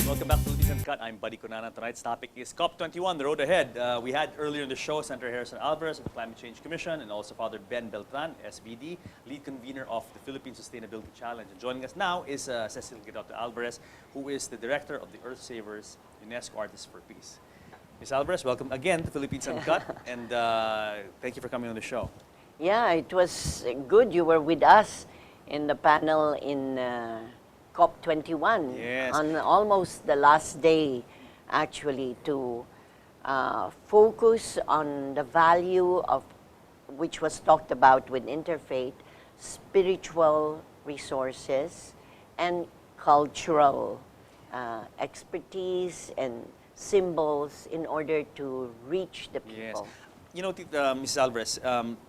Welcome back to Philippines Uncut. I'm Buddy Conana. Tonight's topic is COP21, the road ahead. We had earlier in the show Senator Harrison Alvarez of the Climate Change Commission and also Father Ben Beltran, SBD, lead convener of the Philippine Sustainability Challenge. And joining us now is Cecil Girauta Alvarez, who is the director of the Earth Savers UNESCO Artists for Peace. Ms. Alvarez, welcome again to Philippines Uncut, and thank you for coming on the show. Yeah, it was good. You were with us in the panel in COP21 Yes. on almost the last day, actually, to focus on the value of, which was talked about with interfaith, spiritual resources and cultural expertise and symbols in order to reach the people. Yes. You know, Mrs. Alvarez,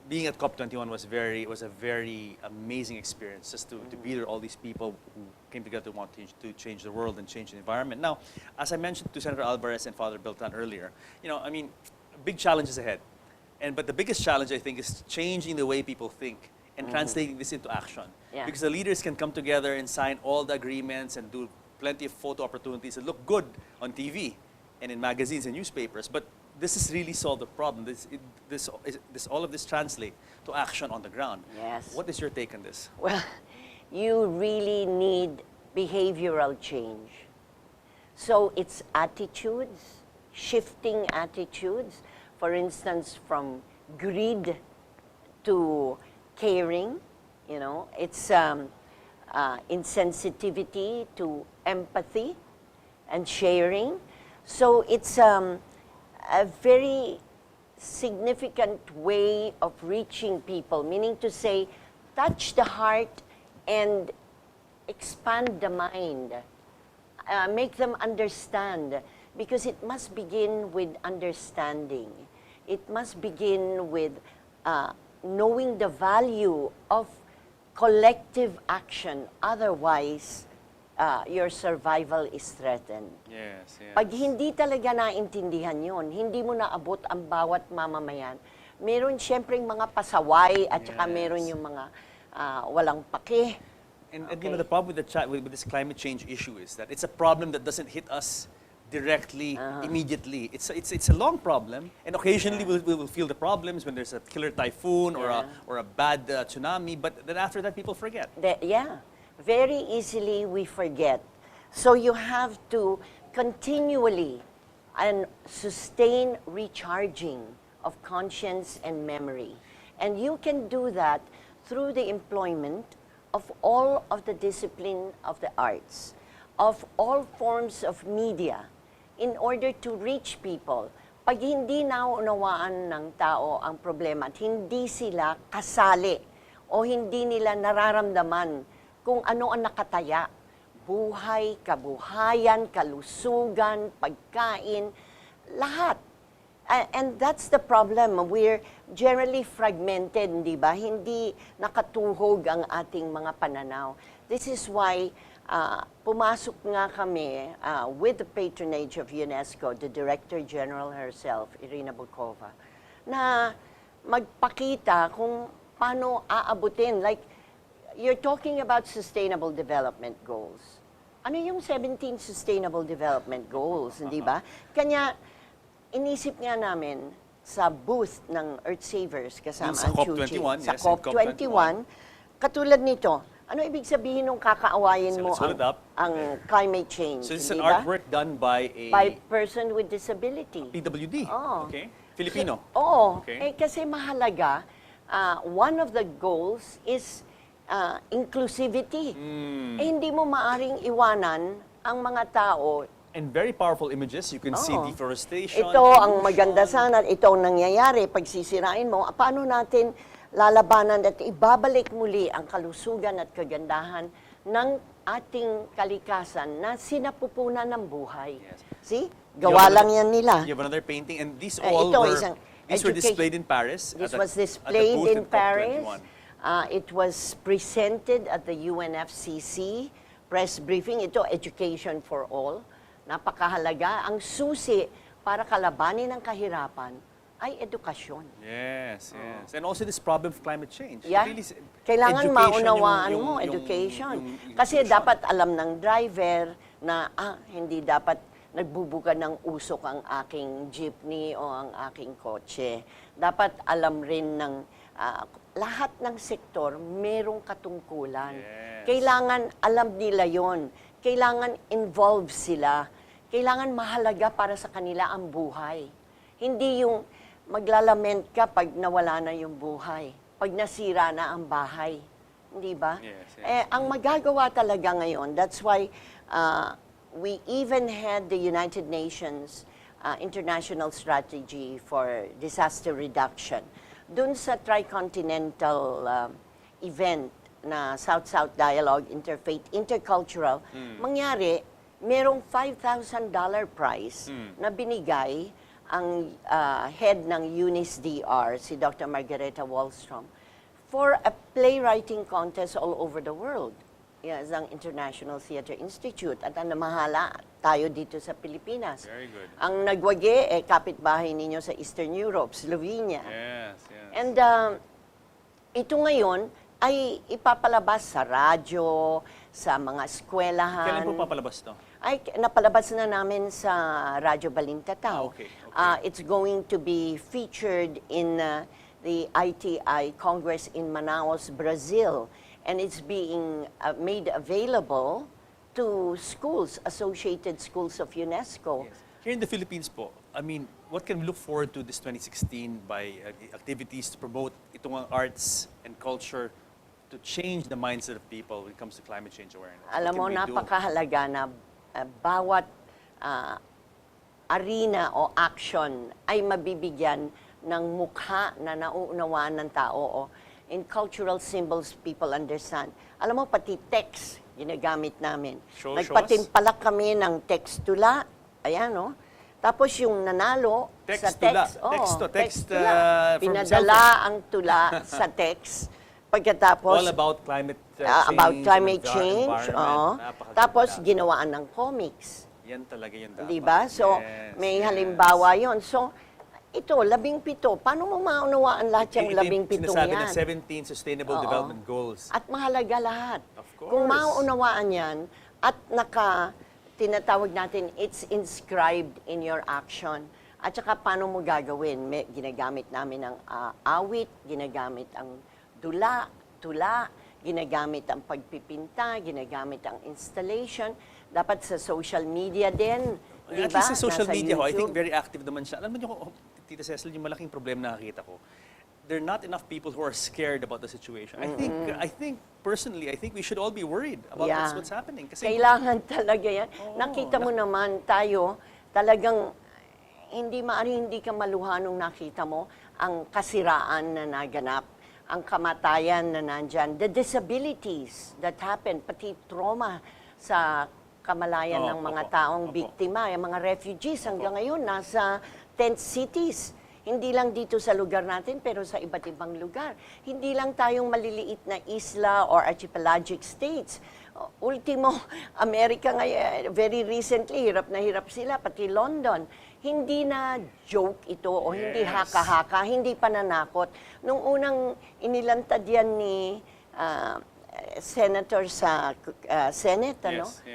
being at COP21 was a very amazing experience, just to be there, all these people who came together to want to change the world and change the environment. Now, as I mentioned to Senator Alvarez and Father Beltran earlier, you know, I mean, big challenges ahead. But the biggest challenge, I think, is changing the way people think and translating this into action. Yeah. Because the leaders can come together and sign all the agreements and do plenty of photo opportunities and look good on TV and in magazines and newspapers. But this has really solved the problem. All of this translate to action on the ground. Yes. What is your take on this? Well, you really need behavioral change. So it's attitudes, shifting attitudes. For instance, from greed to caring, you know. It's insensitivity to empathy and sharing. So it's a very significant way of reaching people, meaning to say, touch the heart and expand the mind, make them understand, because it must begin with understanding. It must begin with knowing the value of collective action. Otherwise, your survival is threatened. Yes, yes. Pag hindi talaga naintindihan yun, hindi mo naabot ang bawat mamamayan, meron siyempreng mga pasaway at saka meron yung mga walang pake. And you know, the problem with this climate change issue is that it's a problem that doesn't hit us directly, immediately. It's a long problem, and occasionally we will feel the problems when there's a killer typhoon or a bad tsunami, but then after that people forget. Very easily we forget. So you have to continually and sustain recharging of conscience and memory. And you can do that through the employment of all of the discipline of the arts, of all forms of media, in order to reach people. Pag hindi naunawaan ng tao ang problema at hindi sila kasali o hindi nila nararamdaman kung ano ang nakataya, buhay, kabuhayan, kalusugan, pagkain, lahat. And that's the problem. We're generally fragmented, di ba? Hindi nakatuhog ang ating mga pananaw. This is why pumasok nga kami with the patronage of UNESCO, the Director General herself, Irina Bokova, na magpakita kung paano aabutin. Like, you're talking about sustainable development goals. Ano yung 17 sustainable development goals, hindi ba? Kanya, inisip nga namin sa booth ng Earth Savers kasama sa ang COP21, sa yes, COP21, katulad nito, ano ibig sabihin nung kakaawayin mo ang climate change? So it's an artwork done by by person with disability. PWD. Okay. Filipino. Okay. Kasi mahalaga, one of the goals is inclusivity. Hindi mo maaring iwanan ang mga tao. And very powerful images. You can see deforestation. Ito ang maganda sana, ito ang nangyayari. Pag sisirain mo, paano natin lalabanan at ibabalik muli ang kalusugan at kagandahan ng ating kalikasan na sinapupunan ng buhay. Yes. See? Gawa lang yan nila. You have another painting, and these were displayed in Paris. This was displayed in Paris. It was presented at the UNFCCC press briefing. Ito, education for all. Napakahalaga. Ang susi para kalabanin ang kahirapan ay edukasyon. Yes, yes. And also this problem of climate change. Yeah. Really, kailangan maunawaan mo, education. Kasi dapat alam ng driver, na hindi dapat nagbubuga ng usok ang aking jeepney o ang aking kotse. Dapat alam rin ng lahat ng sektor merong katungkulan. Yes. Kailangan alam nila yon. Kailangan involved sila. Kailangan mahalaga para sa kanila ang buhay. Hindi yung maglalament ka pag nawala na yung buhay. Pag nasira na ang bahay. Hindi ba? Yes, yes. Ang magagawa talaga ngayon, that's why we even had the United Nations International Strategy for Disaster Reduction. Doon sa Tricontinental event na South-South Dialogue, Interfaith, Intercultural, mangyari, merong $5,000 prize na binigay ang head ng UNISDR, si Dr. Margareta Wallstrom, for a playwriting contest all over the world. Yes, ang International Theatre Institute. At ang namahala tayo dito sa Pilipinas. Very good. Ang nagwagi, kapitbahay ninyo sa Eastern Europe, Slovenia. Yes, yes. And ito ngayon ay ipapalabas sa radyo, sa mga eskwelahan. Kailan po papalabas to? Ay, napalabas na namin sa Radyo Balintataw. Okay. It's going to be featured in the ITI Congress in Manaus, Brazil. And it's being made available to schools, associated schools of UNESCO. Yes. Here in the Philippines po, I mean, what can we look forward to this 2016 by activities to promote itong arts and culture to change the mindset of people when it comes to climate change awareness? Alam mo, napakahalaga na bawat arena o action ay mabibigyan ng mukha na nauunawaan ng tao o in cultural symbols people understand. Alam mo, pati text ginagamit namin. Nagpatimpalak kami ng text tula. Ayan, no? Tapos yung nanalo sa text. Text tula. Pinadala ang tula sa text. Pagkatapos, all about climate change. About climate change. Tapos, ginawaan ng comics. Yan talaga yung dapat. Diba? So, yes, may halimbawa yon. So, ito, 17. Paano mo maunawaan lahat yung 17 sinasabi yan? ng 17 Sustainable Development Goals. At mahalaga lahat. Of course. Kung maunawaan yan at tinatawag natin, it's inscribed in your action. At saka paano mo gagawin? Ginagamit namin ang awit, ginagamit ang tula, ginagamit ang pagpipinta, ginagamit ang installation. Dapat sa social media din. Diba? At least sa social Nasa media, I think YouTube. very active naman siya. Alam mo, Tita Cecil, yung malaking problema na nakakita ko, there are not enough people who are scared about the situation. I think personally, I think we should all be worried about what's happening. Kasi kailangan talaga yan. Nakita mo naman tayo, talagang hindi ka maluha nung nakita mo ang kasiraan na naganap, ang kamatayan na nandyan, the disabilities that happen, pati trauma sa kamalayan ng mga taong biktima, yung mga refugees hanggang ngayon nasa tent cities. Hindi lang dito sa lugar natin, pero sa iba't ibang lugar. Hindi lang tayong maliliit na isla or archipelagic states. Ultimo, Amerika ngayon, very recently, hirap na hirap sila, pati London. Hindi na joke ito o hindi haka-haka, hindi pananakot. Nung unang inilantad yan ni Senator sa Senate, yes.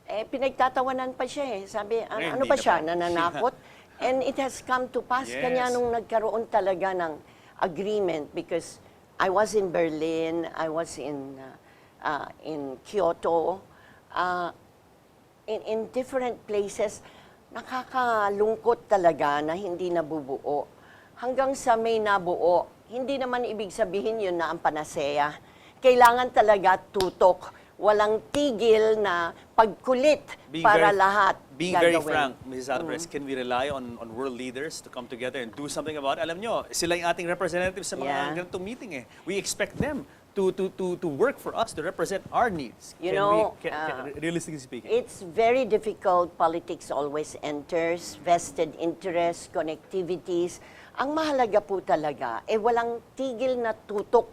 Pinagtatawanan pa siya eh. Sabi, ano ba siya, nananakot? And it has come to pass. Kanya nung nagkaroon talaga ng agreement because I was in Berlin, I was in Kyoto, in different places, nakakalungkot talaga na hindi nabubuo. Hanggang sa may nabuo, hindi naman ibig sabihin yun na ang panacea. Kailangan talaga tutok. Walang tigil na pagkulit para lahat Being gagawin. very frank, Mrs. Alvarez, can we rely on world leaders to come together and do something about it? Alam nyo, sila yung ating representatives sa mga ganitong meeting eh. We expect them to work for us, to represent our needs. Realistically speaking. It's very difficult. Politics always enters, vested interests, connectivities. Ang mahalaga po talaga, walang tigil na tutok.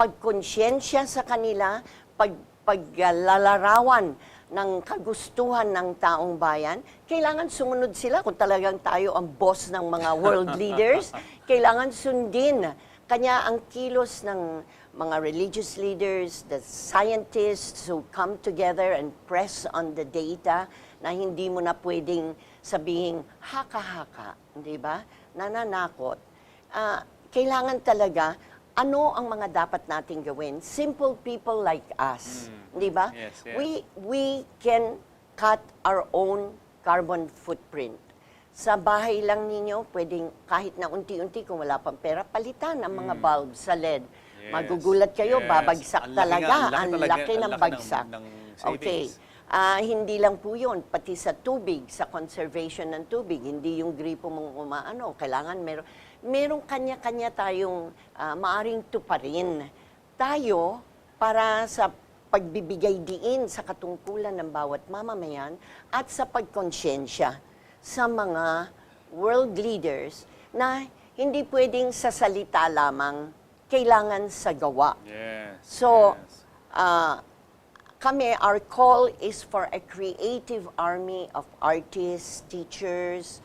Pagkonsyensya sa kanila, paglalarawan ng kagustuhan ng taong bayan, kailangan sumunod sila kung talagang tayo ang boss ng mga world leaders. Kailangan sundin. Kanya ang kilos ng mga religious leaders, the scientists who come together and press on the data na hindi mo na pwedeng sabihin haka-haka, di ba? Nananakot. Kailangan talaga, ano ang mga dapat nating gawin? Simple people like us, di ba? Yes, yes. We can cut our own carbon footprint. Sa bahay lang ninyo, pwedeng kahit na unti-unti kung wala pang pera, palitan ang mga bulb sa LED. Yes, Magugulat kayo, yes. babagsak Ang laki talaga. nga, Ang talaga- laki ng ang laki bagsak. ng Okay. savings. Hindi lang po yun, pati sa tubig, sa conservation ng tubig, hindi yung gripo mong umaano. Kailangan merong kanya-kanya tayong maaring tuparin. Tayo, para sa pagbibigay diin sa katungkulan ng bawat mamamayan at sa pagkonsyensya sa mga world leaders na hindi pwedeng sa salita lamang, kailangan sa gawa. Yes. So, yes. kami, our call is for a creative army of artists, teachers,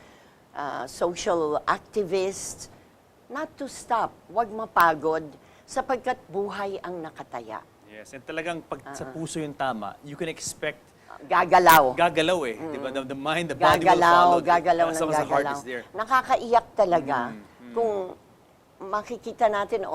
social activists, not to stop, wag mapagod, sapagkat buhay ang nakataya. Yes, and talagang pag sa puso yung tama, you can expect Gagalaw. gagalaw eh. Di ba? The mind, the body will follow. Gagalaw As ng long as the heart gagalaw. is there. Nakakaiyak talaga kung makikita natin,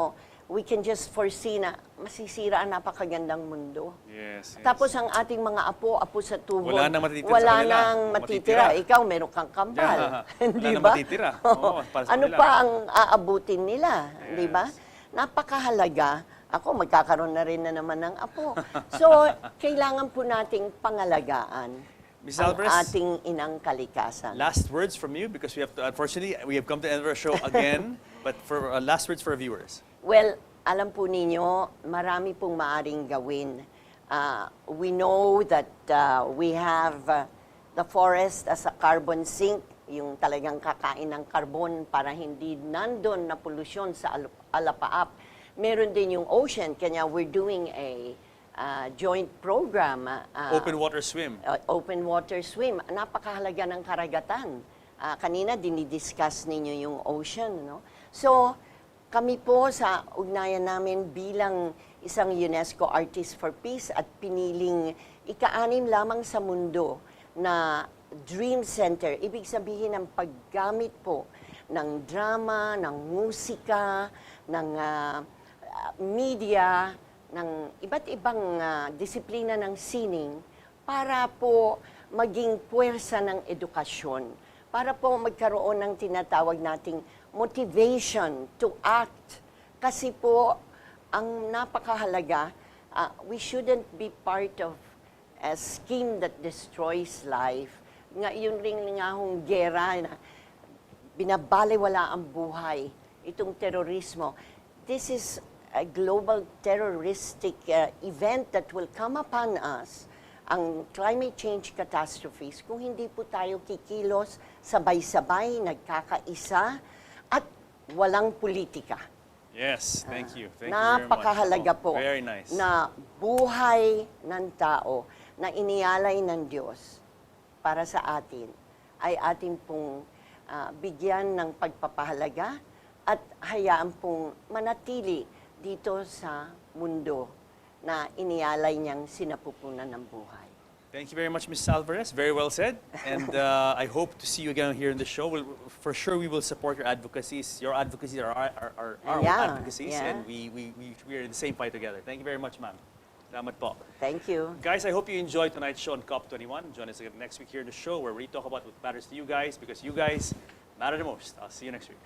we can just foresee na masisira ang napakagandang mundo. Yes, yes. Tapos ang ating mga apo sa tuhod, Wala nang matitira sa wala kanila. nang matitira. Ikaw, meron kang kambal. Yeah. Di Wala nang ba? matitira. Oo, para sa Ano kanila. pa ang aabutin nila? Di ba? Yes. Napakahalaga. Ako, magkakaroon na rin na naman ng apo. So, kailangan po nating pangalagaan Ms. ang Alvarez, ating inang kalikasan. last words from you because we have to, unfortunately, we have come to the end of our show again. But for last words for our viewers. Well, alam po ninyo, marami pong maaring gawin. We know that we have the forest as a carbon sink, yung talagang kakain ng carbon para hindi nandun na polusyon sa alapaap. Meron din yung ocean, kanya we're doing a joint program. Open water swim. Open water swim. Napakahalaga ng karagatan. Kanina dinidiscuss ninyo yung ocean, no? So, kami po sa ugnayan namin bilang isang UNESCO Artist for Peace at piniling ika-6 lamang sa mundo na Dream Center. Ibig sabihin ng paggamit po ng drama, ng musika, ng media, ng iba't ibang disiplina ng sining para po maging puwersa ng edukasyon, para po magkaroon ng tinatawag nating motivation to act. Kasi po, ang napakahalaga, we shouldn't be part of a scheme that destroys life. Nga yun ring nga hong gera na binabaliwala ang buhay, itong terorismo. This is a global terroristic event that will come upon us, ang climate change catastrophes, kung hindi po tayo kikilos, sabay-sabay, nagkakaisa, at walang politika. Yes, thank you. Thank you very much. Napakahalaga po Very nice. na buhay ng tao na inialay ng Diyos para sa atin ay ating pong bigyan ng pagpapahalaga at hayaan pong manatili dito sa mundo na inialay niyang sinapupunan ng buhay. Thank you very much, Ms. Alvarez. Very well said. And I hope to see you again here in the show. For sure, we will support your advocacies. Your advocacies are our Yeah, advocacies, yeah. and we are in the same fight together. Thank you very much, ma'am. Salamat po. Thank you. Guys, I hope you enjoyed tonight's show on COP21. Join us again next week here in the show where we talk about what matters to you guys because you guys matter the most. I'll see you next week.